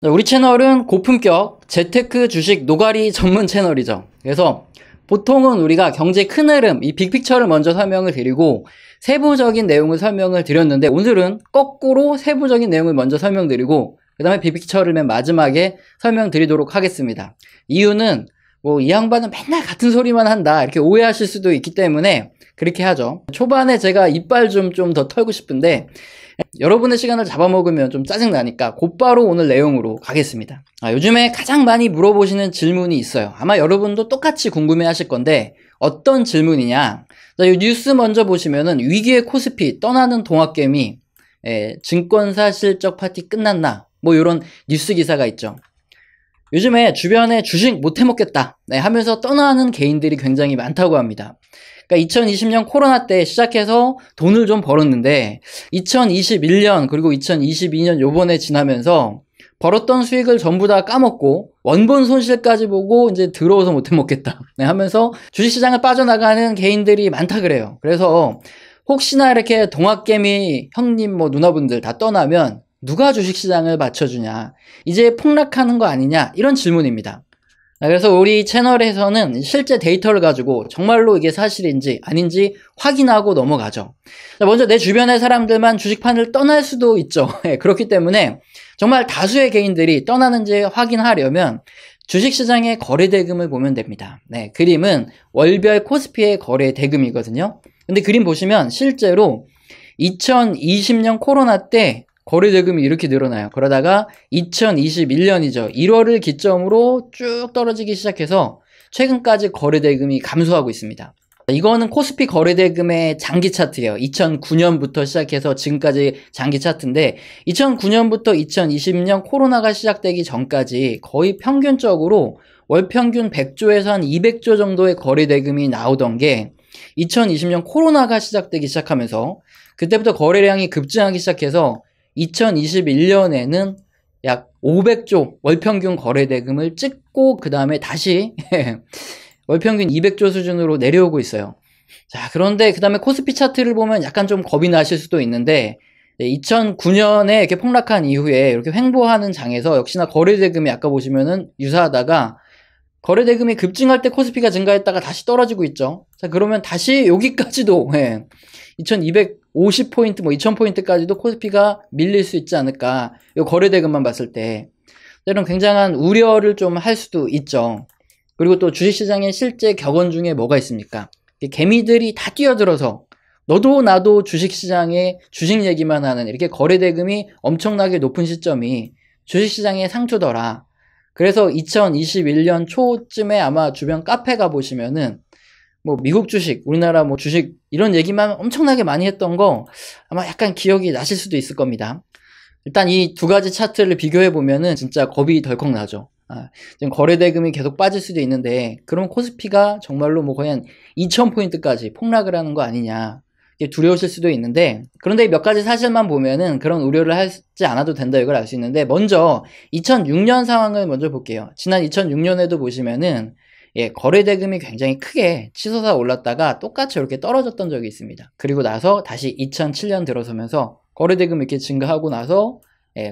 우리 채널은 고품격 재테크 주식 노가리 전문 채널이죠. 그래서 보통은 우리가 경제 큰 흐름, 이 빅픽처를 먼저 설명을 드리고 세부적인 내용을 설명을 드렸는데, 오늘은 거꾸로 세부적인 내용을 먼저 설명드리고 그 다음에 빅픽처를 맨 마지막에 설명드리도록 하겠습니다. 이유는 이 양반은 맨날 같은 소리만 한다 이렇게 오해하실 수도 있기 때문에 그렇게 하죠. 초반에 제가 이빨 좀 더 털고 싶은데 여러분의 시간을 잡아먹으면 좀 짜증나니까 곧바로 오늘 내용으로 가겠습니다. 요즘에 가장 많이 물어보시는 질문이 있어요. 아마 여러분도 똑같이 궁금해 하실 건데 어떤 질문이냐, 이 뉴스 먼저 보시면은 위기의 코스피 떠나는 동학개미, 증권사 실적 파티 끝났나, 이런 뉴스 기사가 있죠. 요즘에 주변에 주식 못 해먹겠다 하면서 떠나는 개인들이 굉장히 많다고 합니다. 그러니까 2020년 코로나 때 시작해서 돈을 좀 벌었는데 2021년 그리고 2022년 요번에 지나면서 벌었던 수익을 전부 다 까먹고 원본 손실까지 보고 이제 들어오서 못 해먹겠다 하면서 주식시장을 빠져나가는 개인들이 많다 그래요. 그래서 혹시나 이렇게 동학개미 형님 누나분들 다 떠나면 누가 주식시장을 받쳐주냐, 이제 폭락하는 거 아니냐, 이런 질문입니다. 그래서 우리 채널에서는 실제 데이터를 가지고 정말로 이게 사실인지 아닌지 확인하고 넘어가죠. 먼저 내 주변의 사람들만 주식판을 떠날 수도 있죠. 그렇기 때문에 정말 다수의 개인들이 떠나는지 확인하려면 주식시장의 거래대금을 보면 됩니다. 그림은 월별 코스피의 거래대금이거든요. 근데 그림 보시면 실제로 2020년 코로나 때 거래대금이 이렇게 늘어나요. 그러다가 2021년이죠. 1월을 기점으로 쭉 떨어지기 시작해서 최근까지 거래대금이 감소하고 있습니다. 이거는 코스피 거래대금의 장기 차트예요. 2009년부터 시작해서 지금까지 장기 차트인데 2009년부터 2020년 코로나가 시작되기 전까지 거의 평균적으로 월 평균 100조에서 한 200조 정도의 거래대금이 나오던 게 2020년 코로나가 시작되기 시작하면서 그때부터 거래량이 급증하기 시작해서 2021년에는 약 500조 월평균 거래대금을 찍고 그 다음에 다시 월평균 200조 수준으로 내려오고 있어요. 자, 그런데 그 다음에 코스피 차트를 보면 약간 좀 겁이 나실 수도 있는데 2009년에 이렇게 폭락한 이후에 이렇게 횡보하는 장에서 역시나 거래대금이 아까 보시면은 유사하다가 거래대금이 급증할 때 코스피가 증가했다가 다시 떨어지고 있죠. 자, 그러면 다시 여기까지도 2250포인트 2000포인트까지도 코스피가 밀릴 수 있지 않을까, 이 거래대금만 봤을 때 이런 굉장한 우려를 좀 할 수도 있죠. 그리고 또 주식시장의 실제 격언 중에 뭐가 있습니까? 개미들이 다 뛰어들어서 너도 나도 주식시장에 주식 얘기만 하는 이렇게 거래대금이 엄청나게 높은 시점이 주식시장의 상초더라. 그래서 2021년 초쯤에 아마 주변 카페 가보시면은 미국 주식, 우리나라 주식 이런 얘기만 엄청나게 많이 했던 거 아마 약간 기억이 나실 수도 있을 겁니다. 일단 이 두 가지 차트를 비교해 보면은 진짜 겁이 덜컥 나죠. 지금 거래대금이 계속 빠질 수도 있는데 그럼 코스피가 정말로 거의 한 2000포인트까지 폭락을 하는 거 아니냐, 두려우실 수도 있는데, 그런데 몇 가지 사실만 보면은 그런 우려를 하지 않아도 된다, 이걸 알 수 있는데, 먼저 2006년 상황을 먼저 볼게요. 지난 2006년에도 보시면은 거래대금이 굉장히 크게 치솟아 올랐다가 똑같이 이렇게 떨어졌던 적이 있습니다. 그리고 나서 다시 2007년 들어서면서 거래대금이 이렇게 증가하고 나서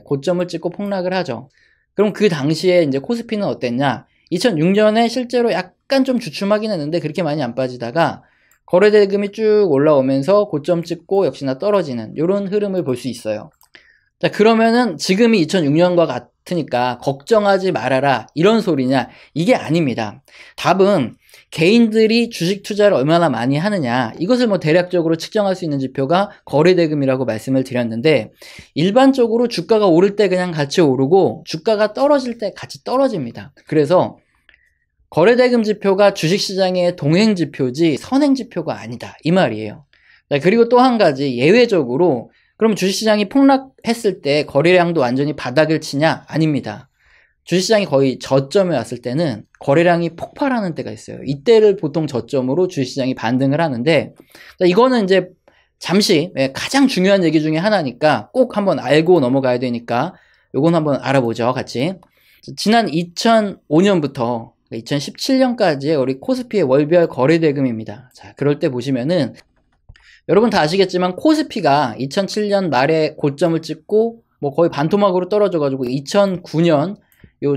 고점을 찍고 폭락을 하죠. 그럼 그 당시에 이제 코스피는 어땠냐? 2006년에 실제로 약간 좀 주춤하긴 했는데 그렇게 많이 안 빠지다가 거래대금이 쭉 올라오면서 고점 찍고 역시나 떨어지는 이런 흐름을 볼 수 있어요. 자, 그러면은 지금이 2006년과 같으니까 걱정하지 말아라 이런 소리냐? 이게 아닙니다. 답은 개인들이 주식 투자를 얼마나 많이 하느냐, 이것을 대략적으로 측정할 수 있는 지표가 거래대금이라고 말씀을 드렸는데, 일반적으로 주가가 오를 때 그냥 같이 오르고 주가가 떨어질 때 같이 떨어집니다. 그래서 거래대금 지표가 주식시장의 동행지표지 선행지표가 아니다, 이 말이에요. 그리고 또 한 가지, 예외적으로 그럼 주식시장이 폭락했을 때 거래량도 완전히 바닥을 치냐? 아닙니다. 주식시장이 거의 저점에 왔을 때는 거래량이 폭발하는 때가 있어요. 이때를 보통 저점으로 주식시장이 반등을 하는데, 이거는 이제 잠시 가장 중요한 얘기 중에 하나니까 꼭 한번 알고 넘어가야 되니까 요건 한번 알아보죠, 같이. 지난 2005년부터 2017년까지의 우리 코스피의 월별 거래대금입니다. 자, 그럴 때 보시면은 여러분 다 아시겠지만 코스피가 2007년 말에 고점을 찍고 뭐 거의 반토막으로 떨어져가지고 2009년 요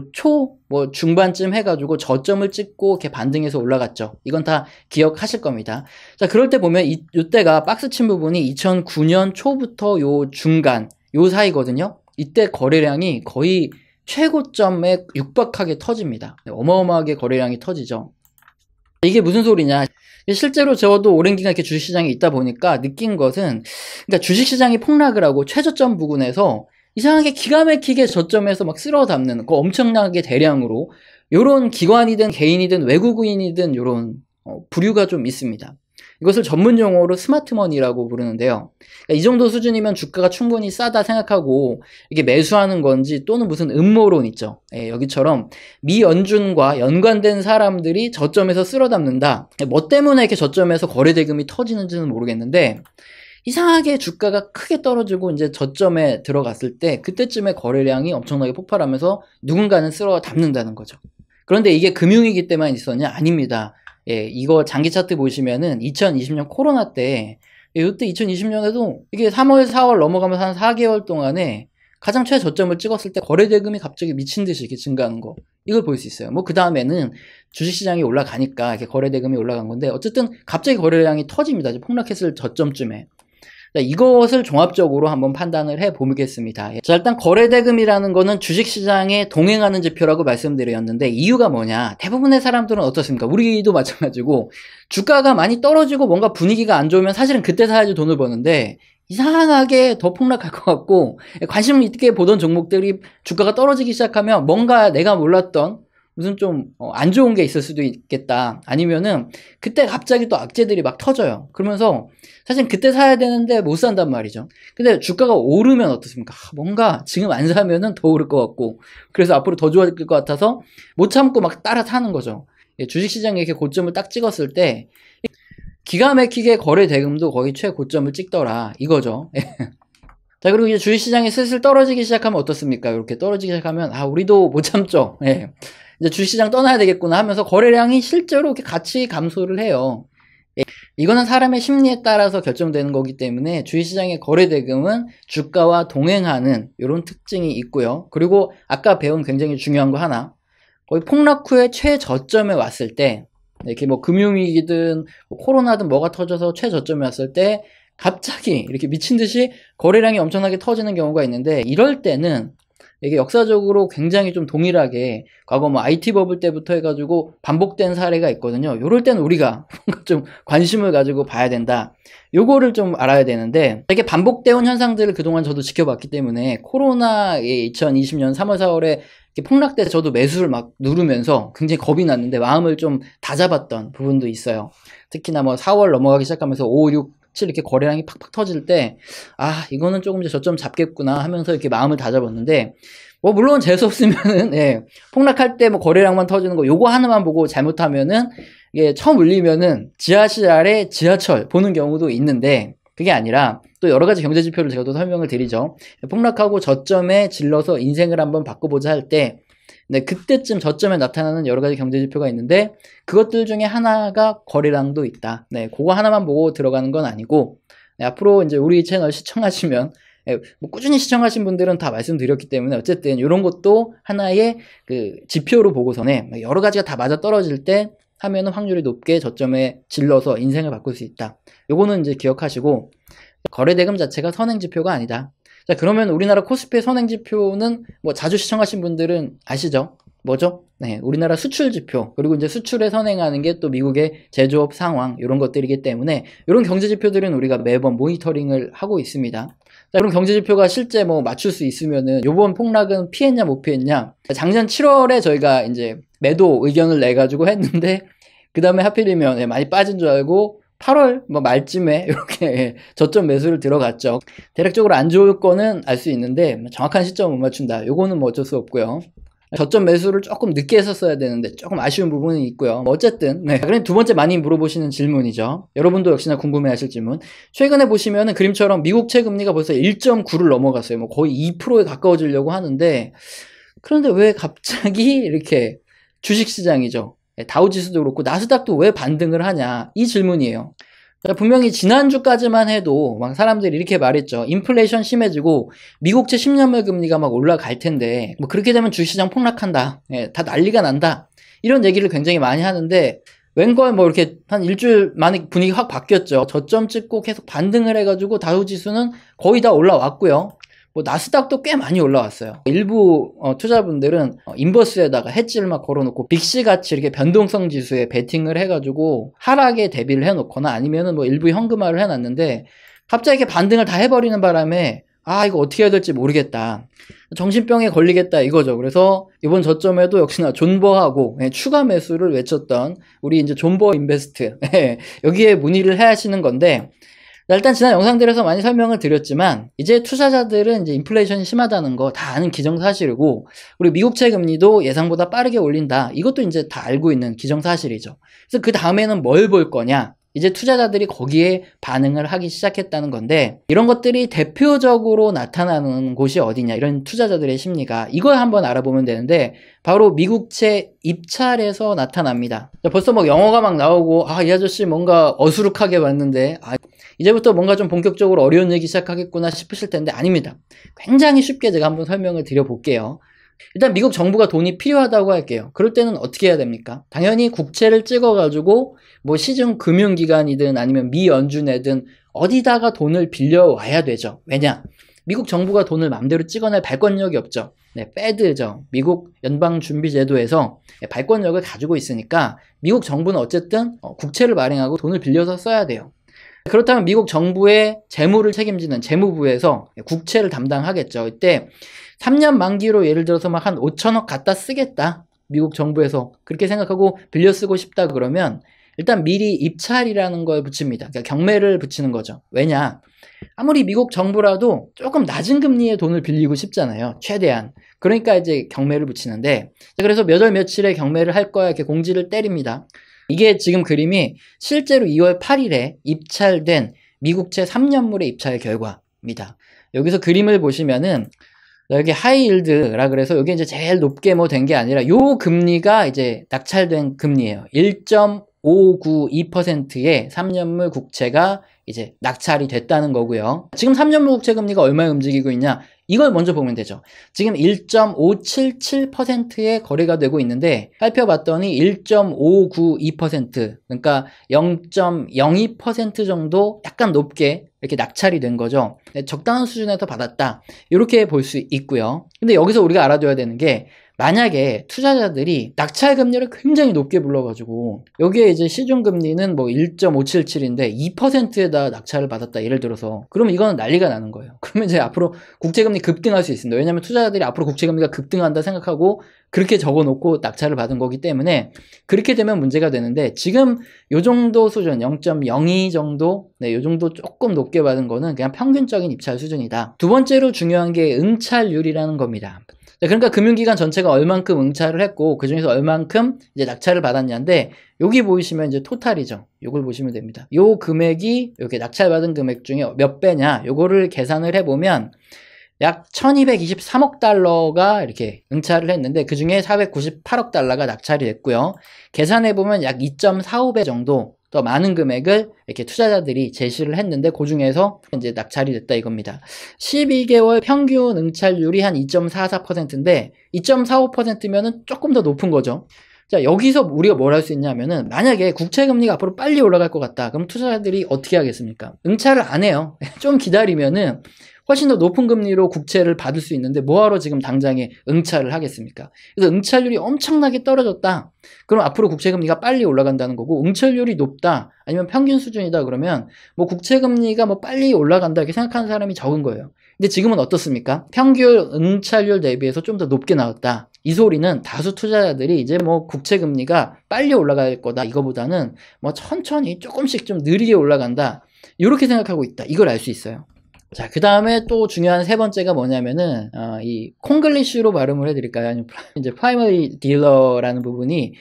중반쯤 해가지고 저점을 찍고 이렇게 반등해서 올라갔죠. 이건 다 기억하실 겁니다. 자, 그럴 때 보면 이때가 박스 친 부분이 2009년 초부터 요 중간 요 사이거든요. 이때 거래량이 거의 최고점에 육박하게 터집니다. 어마어마하게 거래량이 터지죠. 이게 무슨 소리냐? 실제로 저도 오랜 기간 이렇게 주식시장에 있다 보니까 느낀 것은, 그러니까 주식시장이 폭락을 하고 최저점 부근에서 이상하게 기가 막히게 저점에서 막 쓸어 담는 그 엄청나게 대량으로 요런 기관이든 개인이든 외국인이든 요런 부류가 좀 있습니다. 이것을 전문 용어로 스마트머니라고 부르는데요. 그러니까 이 정도 수준이면 주가가 충분히 싸다 생각하고 이게 매수하는 건지 또는 무슨 음모론 있죠. 예, 여기처럼 미연준과 연관된 사람들이 저점에서 쓸어 담는다. 뭐 때문에 이렇게 저점에서 거래 대금이 터지는지는 모르겠는데 이상하게 주가가 크게 떨어지고 이제 저점에 들어갔을 때 그때쯤에 거래량이 엄청나게 폭발하면서 누군가는 쓸어 담는다는 거죠. 그런데 이게 금융위기 때만 있었냐? 아닙니다. 예, 이거 장기 차트 보시면은 2020년 코로나 때, 이때 2020년에도 이게 3월, 4월 넘어가면서 한 4개월 동안에 가장 최저점을 찍었을 때 거래대금이 갑자기 미친 듯이 이렇게 증가하는 거. 이걸 볼 수 있어요. 뭐 그 다음에는 주식시장이 올라가니까 이렇게 거래대금이 올라간 건데 어쨌든 갑자기 거래량이 터집니다. 폭락했을 저점쯤에. 자, 이것을 종합적으로 한번 판단을 해 보겠습니다. 자, 일단 거래대금이라는 거는 주식시장에 동행하는 지표라고 말씀드렸는데 이유가 뭐냐? 대부분의 사람들은 어떻습니까? 우리도 마찬가지고 주가가 많이 떨어지고 뭔가 분위기가 안 좋으면 사실은 그때 사야지 돈을 버는데 이상하게 더 폭락할 것 같고 관심 있게 보던 종목들이 주가가 떨어지기 시작하면 뭔가 내가 몰랐던 무슨 좀 안 좋은 게 있을 수도 있겠다. 아니면은 그때 갑자기 또 악재들이 막 터져요. 그러면서 사실 그때 사야 되는데 못 산단 말이죠. 근데 주가가 오르면 어떻습니까? 뭔가 지금 안 사면은 더 오를 것 같고 그래서 앞으로 더 좋아질 것 같아서 못 참고 막 따라 사는 거죠. 주식시장에 이렇게 고점을 딱 찍었을 때 기가 막히게 거래 대금도 거의 최고점을 찍더라 이거죠. 자, 그리고 이제 주식시장이 슬슬 떨어지기 시작하면 어떻습니까? 이렇게 떨어지기 시작하면 우리도 못 참죠. 예. 이제 주식시장 떠나야 되겠구나 하면서 거래량이 실제로 이렇게 같이 감소를 해요. 예. 이거는 사람의 심리에 따라서 결정되는 거기 때문에 주식시장의 거래대금은 주가와 동행하는 이런 특징이 있고요. 그리고 아까 배운 굉장히 중요한 거 하나, 거의 폭락 후에 최저점에 왔을 때 이렇게 뭐 금융위기든 뭐 코로나든 뭐가 터져서 최저점에 왔을 때 갑자기 이렇게 미친 듯이 거래량이 엄청나게 터지는 경우가 있는데 이럴 때는 이게 역사적으로 굉장히 좀 동일하게 과거 뭐 IT 버블 때부터 해가지고 반복된 사례가 있거든요. 요럴 때는 우리가 뭔가 좀 관심을 가지고 봐야 된다. 요거를 좀 알아야 되는데 이게 반복되어 온 현상들을 그동안 저도 지켜봤기 때문에 코로나의 2020년 3월 4월에 폭락 때 저도 매수를 막 누르면서 굉장히 겁이 났는데 마음을 좀 다잡았던 부분도 있어요. 특히나 뭐 4월 넘어가기 시작하면서 5, 6, 7 이렇게 거래량이 팍팍 터질 때 이거는 조금 이제 저점 잡겠구나 하면서 이렇게 마음을 다잡았는데 뭐 물론 재수 없으면은 예, 폭락할 때 뭐 거래량만 터지는 거 요거 하나만 보고 잘못하면은 이게 처음 울리면은 지하실 아래 지하철 보는 경우도 있는데 그게 아니라 또 여러 가지 경제 지표를 제가 또 설명을 드리죠. 폭락하고 저점에 질러서 인생을 한번 바꿔보자 할 때 네, 그때쯤 저점에 나타나는 여러 가지 경제 지표가 있는데 그것들 중에 하나가 거래량도 있다. 네, 그거 하나만 보고 들어가는 건 아니고 네, 앞으로 이제 우리 채널 시청하시면 네, 뭐 꾸준히 시청하신 분들은 다 말씀드렸기 때문에 어쨌든 이런 것도 하나의 그 지표로 보고서는 여러 가지가 다 맞아 떨어질 때 하면은 확률이 높게 저점에 질러서 인생을 바꿀 수 있다. 요거는 이제 기억하시고 거래대금 자체가 선행지표가 아니다. 자, 그러면 우리나라 코스피의 선행지표는 뭐 자주 시청하신 분들은 아시죠? 뭐죠? 네, 우리나라 수출지표, 그리고 이제 수출에 선행하는 게 또 미국의 제조업 상황, 이런 것들이기 때문에 이런 경제지표들은 우리가 매번 모니터링을 하고 있습니다. 자, 이런 경제지표가 실제 뭐 맞출 수 있으면은 요번 폭락은 피했냐 못 피했냐. 작년 7월에 저희가 이제 매도 의견을 내가지고 했는데 그 다음에 하필이면 많이 빠진 줄 알고 8월 뭐 말쯤에 이렇게 저점 매수를 들어갔죠. 대략적으로 안 좋을 거는 알 수 있는데 정확한 시점을 못 맞춘다. 요거는 뭐 어쩔 수 없고요. 저점 매수를 조금 늦게 했었어야 되는데 조금 아쉬운 부분이 있고요. 뭐 어쨌든 네. 그럼 두 번째 많이 물어보시는 질문이죠. 여러분도 역시나 궁금해하실 질문. 최근에 보시면은 그림처럼 미국채 금리가 벌써 1.9를 넘어갔어요. 뭐 거의 2%에 가까워지려고 하는데 그런데 왜 갑자기 이렇게 주식시장이죠. 다우지수도 그렇고 나스닥도 왜 반등을 하냐 이 질문이에요. 분명히 지난주까지만 해도 막 사람들이 이렇게 말했죠. 인플레이션 심해지고 미국채 10년물 금리가 막 올라갈 텐데 뭐 그렇게 되면 주시장 폭락한다. 예, 다 난리가 난다. 이런 얘기를 굉장히 많이 하는데 웬걸 뭐 이렇게 한 일주일 만에 분위기 확 바뀌었죠. 저점 찍고 계속 반등을 해가지고 다우지수는 거의 다 올라왔고요. 뭐 나스닥도 꽤 많이 올라왔어요. 일부 투자분들은 인버스에다가 해지를 막 걸어놓고 빅시 같이 이렇게 변동성 지수에 베팅을 해가지고 하락에 대비를 해놓거나 아니면은 뭐 일부 현금화를 해놨는데 갑자기 이렇게 반등을 다 해버리는 바람에 아 이거 어떻게 해야 될지 모르겠다. 정신병에 걸리겠다 이거죠. 그래서 이번 저점에도 역시나 존버하고 추가 매수를 외쳤던 우리 이제 존버 인베스트 여기에 문의를 해 하시는 건데 일단 지난 영상들에서 많이 설명을 드렸지만 이제 투자자들은 이제 인플레이션이 심하다는 거 다 아는 기정사실이고 우리 미국채 금리도 예상보다 빠르게 올린다. 이것도 이제 다 알고 있는 기정사실이죠. 그래서 그 다음에는 뭘 볼 거냐? 이제 투자자들이 거기에 반응을 하기 시작했다는 건데 이런 것들이 대표적으로 나타나는 곳이 어디냐 이런 투자자들의 심리가 이걸 한번 알아보면 되는데 바로 미국채 입찰에서 나타납니다. 벌써 뭐 영어가 막 나오고 이 아저씨 뭔가 어수룩하게 봤는데 이제부터 뭔가 좀 본격적으로 어려운 얘기 시작하겠구나 싶으실 텐데 아닙니다. 굉장히 쉽게 제가 한번 설명을 드려볼게요. 일단 미국 정부가 돈이 필요하다고 할게요. 그럴 때는 어떻게 해야 됩니까? 당연히 국채를 찍어가지고 뭐 시중 금융기관이든 아니면 미연준이든 어디다가 돈을 빌려와야 되죠. 왜냐? 미국 정부가 돈을 마음대로 찍어낼 발권력이 없죠. 네, 페드죠. 미국 연방준비제도에서 발권력을 가지고 있으니까 미국 정부는 어쨌든 국채를 발행하고 돈을 빌려서 써야 돼요. 그렇다면 미국 정부의 재무를 책임지는 재무부에서 국채를 담당하겠죠. 이때 3년 만기로 예를 들어서 막 한 5천억 갖다 쓰겠다. 미국 정부에서 그렇게 생각하고 빌려 쓰고 싶다 그러면 일단 미리 입찰이라는 걸 붙입니다. 그러니까 경매를 붙이는 거죠. 왜냐? 아무리 미국 정부라도 조금 낮은 금리에 돈을 빌리고 싶잖아요. 최대한. 그러니까 이제 경매를 붙이는데 그래서 몇 월 며칠에 경매를 할 거야 이렇게 공지를 때립니다. 이게 지금 그림이 실제로 2월 8일에 입찰된 미국채 3년물의 입찰 결과입니다. 여기서 그림을 보시면은 여기 하이힐드라 그래서 여기 이제 제일 높게 뭐 된 게 아니라 요 금리가 이제 낙찰된 금리예요. 1.592%의 3년물 국채가 이제 낙찰이 됐다는 거고요. 지금 3년물 국채 금리가 얼마에 움직이고 있냐? 이걸 먼저 보면 되죠. 지금 1.577%의 거래가 되고 있는데 살펴봤더니 1.592% 그러니까 0.02% 정도 약간 높게 이렇게 낙찰이 된 거죠. 적당한 수준에서 받았다. 이렇게 볼 수 있고요. 근데 여기서 우리가 알아둬야 되는 게 만약에 투자자들이 낙찰 금리를 굉장히 높게 불러가지고 여기에 이제 시중 금리는 뭐 1.577인데 2%에다 낙찰을 받았다 예를 들어서 그러면 이거는 난리가 나는 거예요. 그러면 이제 앞으로 국채금리 급등할 수 있습니다. 왜냐하면 투자자들이 앞으로 국채금리가 급등한다 생각하고 그렇게 적어놓고 낙찰을 받은 거기 때문에 그렇게 되면 문제가 되는데 지금 요 정도 수준 0.02 정도 요 정도 조금 높게 받은 거는 그냥 평균적인 입찰 수준이다. 두 번째로 중요한 게 응찰률이라는 겁니다. 그러니까 금융기관 전체가 얼만큼 응찰을 했고 그 중에서 얼만큼 이제 낙찰을 받았냐인데 여기 보이시면 이제 토탈이죠. 요걸 보시면 됩니다. 요 금액이 이렇게 낙찰받은 금액 중에 몇 배냐 요거를 계산을 해보면 약 1223억 달러가 이렇게 응찰을 했는데 그 중에 498억 달러가 낙찰이 됐고요. 계산해보면 약 2.45배 정도 더 많은 금액을 이렇게 투자자들이 제시를 했는데 그 중에서 이제 낙찰이 됐다 이겁니다. 12개월 평균 응찰률이 한 2.44%인데 2.45%면은 조금 더 높은 거죠. 자, 여기서 우리가 뭘 할 수 있냐면은 만약에 국채금리가 앞으로 빨리 올라갈 것 같다. 그럼 투자자들이 어떻게 하겠습니까? 응찰을 안 해요. 좀 기다리면은 훨씬 더 높은 금리로 국채를 받을 수 있는데 뭐하러 지금 당장에 응찰을 하겠습니까? 그래서 응찰률이 엄청나게 떨어졌다. 그럼 앞으로 국채금리가 빨리 올라간다는 거고 응찰률이 높다 아니면 평균 수준이다 그러면 뭐 국채금리가 뭐 빨리 올라간다 이렇게 생각하는 사람이 적은 거예요. 근데 지금은 어떻습니까? 평균 응찰률 대비해서 좀 더 높게 나왔다. 이 소리는 다수 투자자들이 이제 뭐 국채금리가 빨리 올라갈 거다 이거보다는 뭐 천천히 조금씩 좀 느리게 올라간다 이렇게 생각하고 있다. 이걸 알 수 있어요. 자, 그 다음에 또 중요한 세 번째가 뭐냐면은, 이 콩글리쉬로 발음을 해드릴까요? 아니면 이제 프라이머리 딜러라는 부분이,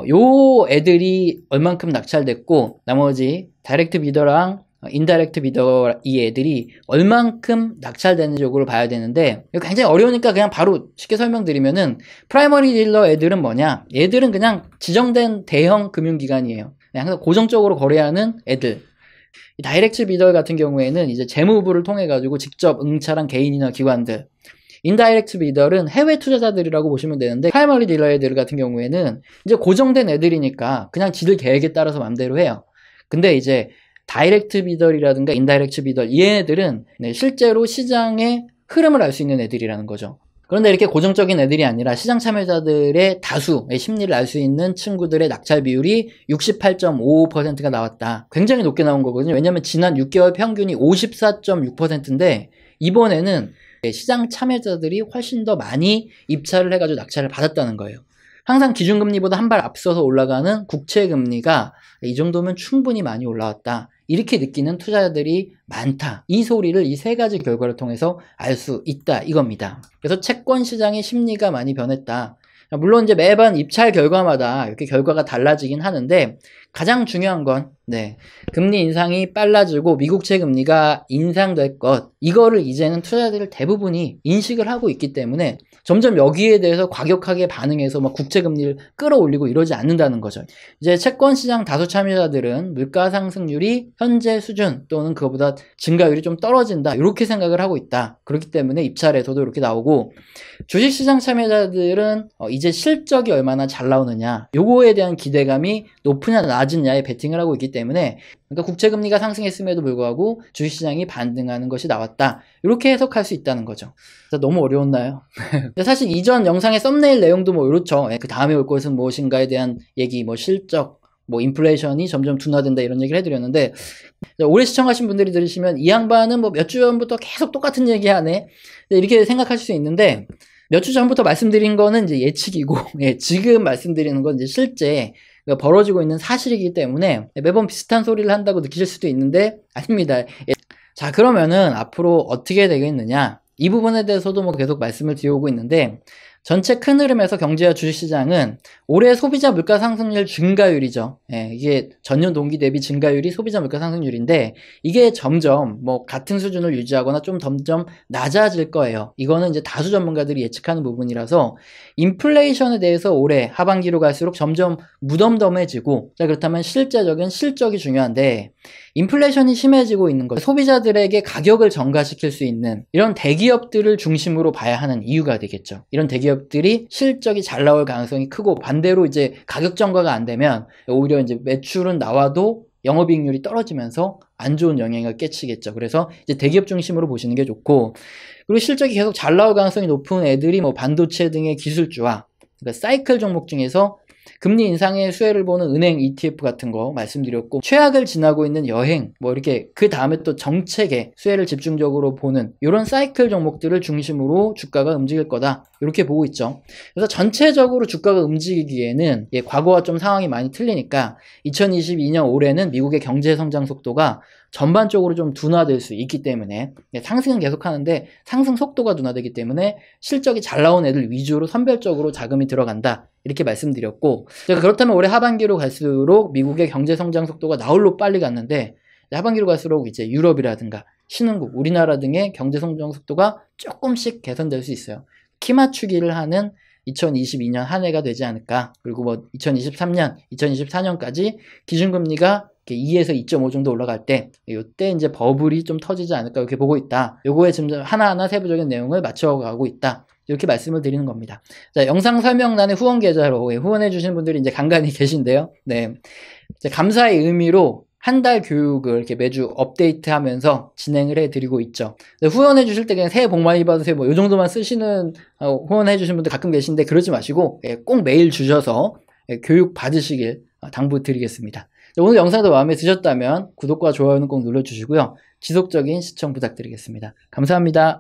요 애들이 얼만큼 낙찰됐고, 나머지 다이렉트 비더랑 인다이렉트 비더 이 애들이 얼만큼 낙찰되는 쪽으로 봐야 되는데, 이거 굉장히 어려우니까 그냥 바로 쉽게 설명드리면은, 프라이머리 딜러 애들은 뭐냐? 얘들은 그냥 지정된 대형 금융기관이에요. 그냥 항상 고정적으로 거래하는 애들. 이 다이렉트 비더 같은 경우에는 이제 재무부를 통해 가지고 직접 응찰한 개인이나 기관들, 인다이렉트 비더는 해외 투자자들이라고 보시면 되는데, 프라이머리 딜러들 같은 경우에는 이제 고정된 애들이니까 그냥 지들 계획에 따라서 맘대로 해요. 근데 이제 다이렉트 비더라든가 인다이렉트 비더, 이 애들은 실제로 시장의 흐름을 알 수 있는 애들이라는 거죠. 그런데 이렇게 고정적인 애들이 아니라 시장 참여자들의 다수의 심리를 알 수 있는 친구들의 낙찰 비율이 68.55%가 나왔다. 굉장히 높게 나온 거거든요. 왜냐하면 지난 6개월 평균이 54.6%인데 이번에는 시장 참여자들이 훨씬 더 많이 입찰을 해가지고 낙찰을 받았다는 거예요. 항상 기준금리보다 한 발 앞서서 올라가는 국채금리가 이 정도면 충분히 많이 올라왔다, 이렇게 느끼는 투자자들이 많다. 이 소리를 이 세 가지 결과를 통해서 알 수 있다, 이겁니다. 그래서 채권 시장의 심리가 많이 변했다. 물론 이제 매번 입찰 결과마다 이렇게 결과가 달라지긴 하는데, 가장 중요한 건 금리 인상이 빨라지고 미국채 금리가 인상될 것, 이거를 이제는 투자자들 대부분이 인식을 하고 있기 때문에 점점 여기에 대해서 과격하게 반응해서 막 국채 금리를 끌어올리고 이러지 않는다는 거죠. 이제 채권 시장 다수 참여자들은 물가 상승률이 현재 수준 또는 그거보다 증가율이 좀 떨어진다, 이렇게 생각을 하고 있다. 그렇기 때문에 입찰에서도 이렇게 나오고, 주식시장 참여자들은 이제 실적이 얼마나 잘 나오느냐, 요거에 대한 기대감이 높으냐 낮으냐에 베팅을 하고 있기 때문에, 그러니까 국채금리가 상승했음에도 불구하고 주식시장이 반등하는 것이 나왔다, 이렇게 해석할 수 있다는 거죠. 너무 어려웠나요? 근데 사실 이전 영상의 썸네일 내용도 뭐 이렇죠. 그 다음에 올 것은 무엇인가에 대한 얘기, 뭐 실적, 뭐 인플레이션이 점점 둔화된다, 이런 얘기를 해드렸는데, 오래 시청하신 분들이 들으시면 이 양반은 뭐 몇 주 전부터 계속 똑같은 얘기 하네, 이렇게 생각하실 수 있는데, 몇 주 전부터 말씀드린 거는 이제 예측이고, 지금 말씀드리는 건 이제 실제 벌어지고 있는 사실이기 때문에 매번 비슷한 소리를 한다고 느끼실 수도 있는데 아닙니다. 자, 그러면은 앞으로 어떻게 되겠느냐, 이 부분에 대해서도 뭐 계속 말씀을 드려오고 있는데, 전체 큰 흐름에서 경제와 주식시장은 올해 소비자 물가 상승률 증가율이죠. 이게 전년 동기 대비 증가율이 소비자 물가 상승률인데, 이게 점점 뭐 같은 수준을 유지하거나 좀 점점 낮아질 거예요. 이거는 이제 다수 전문가들이 예측하는 부분이라서, 인플레이션에 대해서 올해 하반기로 갈수록 점점 무덤덤해지고, 자, 그렇다면 실제적인 실적이 중요한데, 인플레이션이 심해지고 있는 것, 소비자들에게 가격을 전가시킬 수 있는 이런 대기업들을 중심으로 봐야 하는 이유가 되겠죠. 이런 대기업들이 실적이 잘 나올 가능성이 크고, 반대로 이제 가격 전가가 안 되면 오히려 이제 매출은 나와도 영업이익률이 떨어지면서 안 좋은 영향을 끼치겠죠. 그래서 이제 대기업 중심으로 보시는 게 좋고, 그리고 실적이 계속 잘 나올 가능성이 높은 애들이 뭐 반도체 등의 기술주와, 그러니까 사이클 종목 중에서 금리 인상의 수혜를 보는 은행 ETF 같은 거 말씀드렸고, 최악을 지나고 있는 여행, 뭐 이렇게 그 다음에 또 정책에 수혜를 집중적으로 보는 이런 사이클 종목들을 중심으로 주가가 움직일 거다, 이렇게 보고 있죠. 그래서 전체적으로 주가가 움직이기에는 과거와 좀 상황이 많이 틀리니까 2022년 올해는 미국의 경제 성장 속도가 전반적으로 좀 둔화될 수 있기 때문에, 상승은 계속하는데 상승 속도가 둔화되기 때문에 실적이 잘 나온 애들 위주로 선별적으로 자금이 들어간다, 이렇게 말씀드렸고, 제가 그렇다면 올해 하반기로 갈수록 미국의 경제 성장 속도가 나홀로 빨리 갔는데, 하반기로 갈수록 이제 유럽이라든가 신흥국, 우리나라 등의 경제 성장 속도가 조금씩 개선될 수 있어요. 키 맞추기를 하는 2022년 한 해가 되지 않을까. 그리고 뭐 2023년, 2024년까지 기준금리가 2에서 2.5 정도 올라갈 때, 이때 이제 버블이 좀 터지지 않을까, 이렇게 보고 있다. 요거에 지금 하나하나 세부적인 내용을 맞춰가고 있다, 이렇게 말씀을 드리는 겁니다. 자, 영상 설명란에 후원 계좌로 후원해주신 분들이 이제 간간히 계신데요. 이제 감사의 의미로 한 달 교육을 이렇게 매주 업데이트하면서 진행을 해드리고 있죠. 후원해주실 때 그냥 새해 복 많이 받으세요, 뭐 이 정도만 쓰시는 후원해주신 분들 가끔 계신데, 그러지 마시고 꼭 메일 주셔서 교육 받으시길 당부드리겠습니다. 오늘 영상도 마음에 드셨다면 구독과 좋아요는 꼭 눌러주시고요. 지속적인 시청 부탁드리겠습니다. 감사합니다.